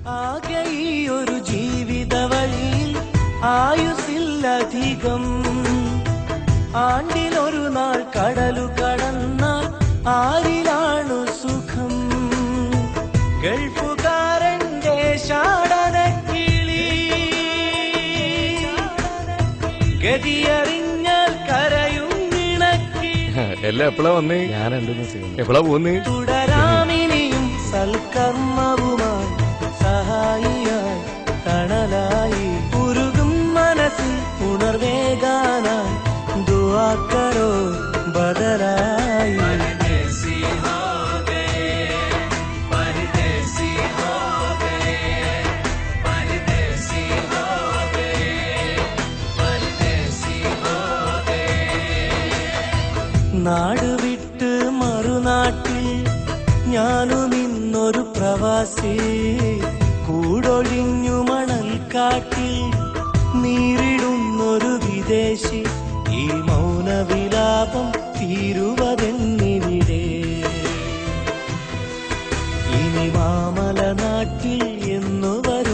ആകെ ഈ ഒരു ജീവിത വഴിയിൽ ആയുസില്ലധികം, ആണ്ടിലൊരു നാൾ കടലു കടന്നാൽ ആരിലാണു സുഖം? ഗൾഫുകാരന്റെ ഷാടനക്കിളി ഗതിയറിഞ്ഞാൽ കരയും ഇണക്കി. എല്ലാം എപ്പോഴാ വന്നേ? ഞാൻ എപ്പോഴാ പോന്നേ? തുടരാമിനിയും സൽക്കർമ്മവുമായി സഹായിയായി തണലായി ഉരുകും മനസ്സിൽ ഉണർവേകാനായി ദുആ കരോ ബദലായി. നാട് വിട്ട് മറുനാട്ടിൽ ഞാനും ഇന്നൊരു പ്രവാസി, കൂടൊഴിഞ്ഞു മണൽ കാട്ടിൽ നീറിടുന്നൊരു വിദേശി. ഈ മൗനവിലാപം തീരുവതെന്നിവിടെ, ഇനി മാമല നാട്ടിൽ എന്നു വരും